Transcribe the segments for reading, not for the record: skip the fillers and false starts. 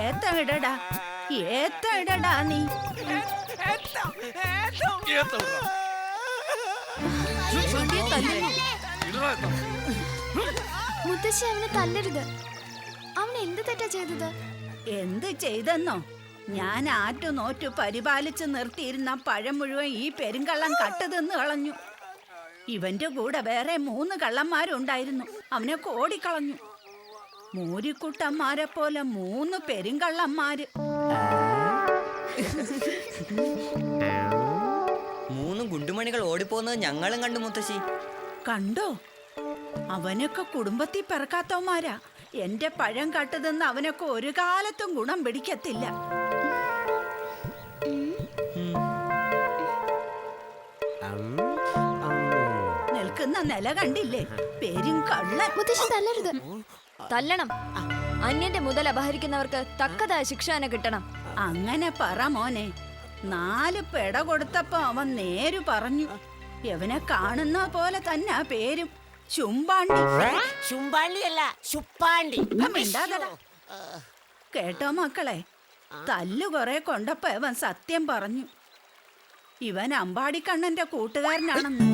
ഏത്തവിടടാ ഏത്തവിടടാ നീ. മുത്തശ്ശി അവനെ തല്ലരുത്. അവൻ എന്ത് തെറ്റാ ചെയ്തത്? എന്ത് ചെയ്തെന്നോ? ഞാൻ ആറ്റു നോറ്റു പരിപാലിച്ച് നിർത്തിയിരുന്ന പഴം മുഴുവൻ ഈ പെരുങ്കള്ളം കട്ട് തിന്ന് കളഞ്ഞു. ഇവന്റെ കൂടെ വേറെ 3 കള്ളന്മാരുണ്ടായിരുന്നു. അവനെ കോടിക്കളഞ്ഞു. മൂരിക്കുട്ടന്മാരെ പോലെ 3 പെരുങ്കള്ളന്മാര്. 3 ഗുണ്ടുമണികൾ ഓടിപ്പോകുന്നത് ഞങ്ങളും കണ്ടു മുത്തശ്ശി. കണ്ടോ? അവനൊക്കെ കുടുംബത്തിൽ പിറക്കാത്തവന്മാരാ. എന്റെ പഴം കട്ടുതെന്ന് അവനൊക്കെ ഒരു കാലത്തും ഗുണം പിടിക്കത്തില്ല. നിൽക്കുന്ന നില കണ്ടില്ലേ? പേരും കള്ള. മുത്തശ്ശി തല്ലരുത്. തല്ലണം. അന്യന്റെ മുതൽ അപഹരിക്കുന്നവർക്ക് തക്കതായ ശിക്ഷ തന്നെ കിട്ടണം. അങ്ങനെ പറ മോനെ. 4 പെട കൊടുത്തപ്പോ അവൻ നേരു പറഞ്ഞു. യവനെ കാണുന്ന പോലെ തന്നെ പേരും ചുമ്പാണ്ടി. ചുമ്പാണ്ടിയല്ല, ശുപ്പാണ്ടി. മിണ്ടാതെടാ. കേട്ടോ മക്കളെ, തല്ലു കുറെ കൊണ്ടപ്പോ അവൻ സത്യം പറഞ്ഞു. ഇവൻ അമ്പാടിക്കണ്ണന്റെ കൂട്ടുകാരനാണെന്ന്.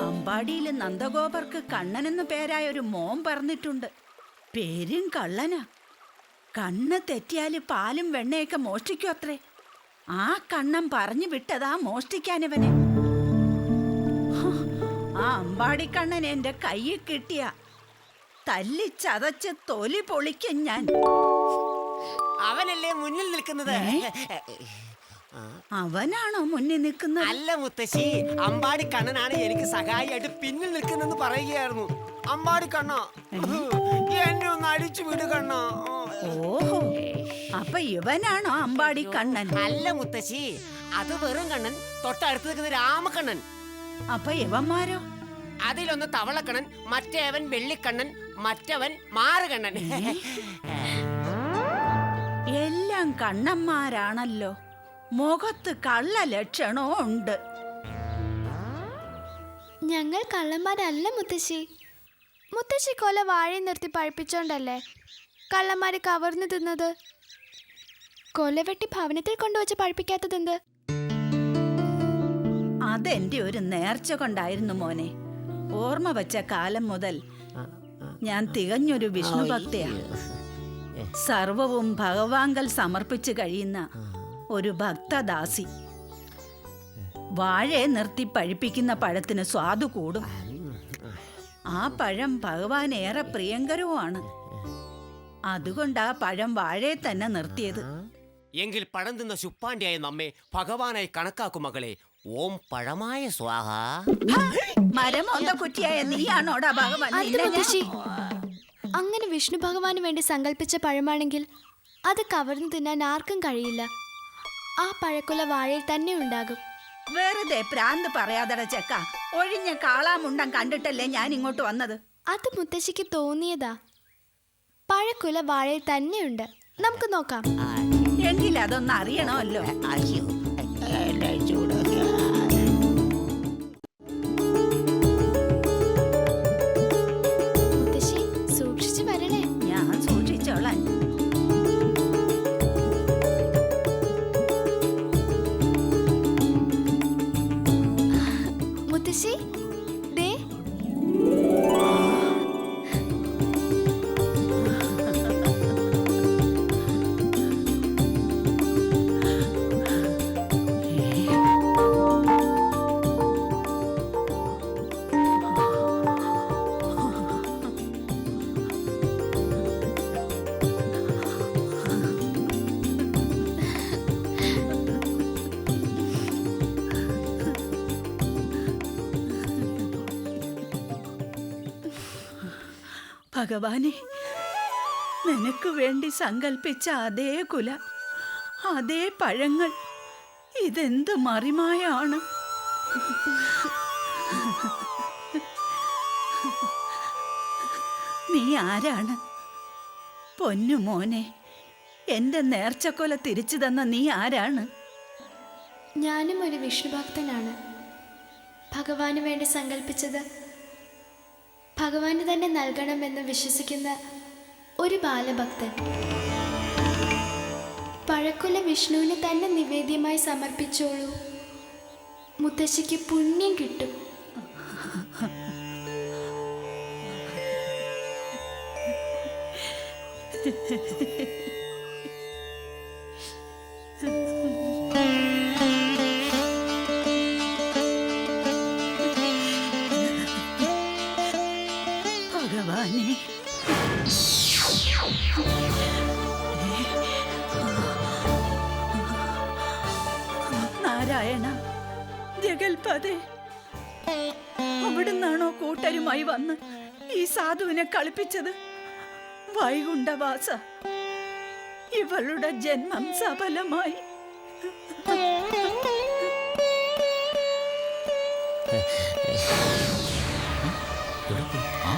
അമ്പാടിയില് നന്ദഗോപർക്ക് കണ്ണനെന്ന് പേരായ ഒരു മോൻ പറഞ്ഞിട്ടുണ്ട്. പേരും കള്ളനാ. കണ്ണ് തെറ്റിയാല് പാലും വെണ്ണയൊക്കെ മോഷ്ടിക്കും അത്രേ. ആ കണ്ണൻ പറഞ്ഞു വിട്ടതാ മോഷ്ടിക്കാനിവനെ. ആ അമ്പാടിക്കണ്ണൻ എന്റെ കയ്യിൽ കിട്ടിയ തല്ലിച്ചതച്ച് തൊലി പൊളിക്കും ഞാൻ. അവനല്ലേ മുന്നിൽ നിൽക്കുന്നത്? അവനാണോ മുന്നിൽ നിൽക്കുന്നത്? അല്ല മുത്തശ്ശി, അമ്പാടി കണ്ണനാണ് എനിക്ക് സഹായിയായിട്ട് പിന്നിൽ നിൽക്കുന്നെന്ന് പറയുകയായിരുന്നു. അമ്പാടി കണ്ണ, എന്നെ ഒന്ന് അടിച്ചു വിട് കണ്ണ. ഓഹോ, അപ്പൊ ഇവനാണോ അമ്പാടി കണ്ണൻ? അല്ല മുത്തശ്ശി, അത് വെറും കണ്ണൻ. തൊട്ടടുത്ത് നിൽക്കുന്ന രാമക്കണ്ണൻ. അപ്പൊ ഇവന്മാരോ? അതിലൊന്ന് തവളക്കണ്ണൻ, മറ്റേവൻ വെള്ളിക്കണ്ണൻ, മറ്റവൻ മാറുകണ്ണൻ. എല്ലാം കണ്ണന്മാരാണല്ലോ. മുഖത്ത് കള്ള ലക്ഷണോ ഉണ്ട്. ഞങ്ങൾ കള്ളന്മാരല്ല മുത്തശ്ശി. മുത്തശ്ശി കൊല വാഴയെ നിർത്തി പഴിപ്പിച്ചോണ്ടല്ലേ കള്ളന്മാര് കവർന്നു തിന്നത്. കൊല വെട്ടി ഭവനത്തിൽ കൊണ്ടുവച്ച് പഴിപ്പിക്കാത്തതെന്ത്? അതെന്റെ ഒരു നേർച്ച കൊണ്ടായിരുന്നു മോനെ. ഓർമ്മ വെച്ച കാലം മുതൽ ഞാൻ തികഞ്ഞൊരു വിഷ്ണു ഭക്തയാ. സർവവും ഭഗവാങ്കൽ സമർപ്പിച്ചു കഴിയുന്ന ഒരു ഭക്തദാസി. വാഴയെ നിർത്തി പഴിപ്പിക്കുന്ന പഴത്തിന് സ്വാദു കൂടും. ആ പഴം ഭഗവാൻ ഏറെ പ്രിയങ്കരവുമാണ്. അതുകൊണ്ടാ പഴം വാഴയെ തന്നെ നിർത്തിയത്. എങ്കിൽ പഴം തിന്ന ശുപ്പാണ്ടിയായ നമ്മെ ഭഗവാനായി കണക്കാക്കും മകളെ. ഓം പഴമായ സ്വാഹ. മരമൊന്ന കുറ്റിയായ നീയാണോടാ ഭഗവാൻ? അല്ല മുത്തശ്ശി, അങ്ങനെ വിഷ്ണു ഭഗവാന് വേണ്ടി സങ്കല്പിച്ച പഴമാണെങ്കിൽ അത് കവർന്നു തിന്നാൻ ആർക്കും കഴിയില്ല. ആ പഴക്കുല വാഴയിൽ തന്നെ ഉണ്ടാകും. വെറുതെ പ്രാന്ത് പറയാതട ചെക്ക. ഒഴിഞ്ഞ കാളാമുണ്ടം കണ്ടിട്ടല്ലേ ഞാൻ ഇങ്ങോട്ട് വന്നത്. അത് മുത്തശ്ശിക്ക് തോന്നിയതാ. പഴക്കുല വാഴയിൽ തന്നെയുണ്ട്. നമുക്ക് നോക്കാം. എങ്കിൽ അതൊന്ന് അറിയണമല്ലോ. മുത്തശ്ശി സൂക്ഷിച്ചു വരണേ. ഞാൻ സൂക്ഷിച്ചോളാൻ. മുത്തശ്ശി ദേ. ഭഗവാനെ, നിനക്ക് വേണ്ടി സങ്കൽപ്പിച്ച അതേ കുല, അതേ പഴങ്ങൾ. ഇതെന്ത് മറിമായാണ്. നീ ആരാണ്? പൊന്നു മോനെ, എന്റെ നേർച്ചക്കൊല തിരിച്ചു തന്ന നീ ആരാണ്? ഞാനും ഒരു വിഷ്ണു ഭക്തനാണ്. ഭഗവാന് വേണ്ടി സങ്കല്പിച്ചത് ഭഗവാന് തന്നെ നൽകണമെന്ന് വിശ്വസിക്കുന്ന ഒരു ബാലഭക്തൻ. പഴക്കൊല വിഷ്ണുവിന് തന്നെ നിവേദ്യമായി സമർപ്പിച്ചോളൂ, മുത്തശ്ശിക്ക് പുണ്യം കിട്ടും. ഭഗവാനെ, നാരായണ, ജഗൽപദേ, അവിടുന്നാണോ കൂട്ടരുമായി വന്ന് ഈ സാധുവിനെ കളിപ്പിച്ചത്? വൈകുണ്ഠവാസ, ഇവളുടെ ജന്മം സഫലമായി. എവിടെ പോയി? ആ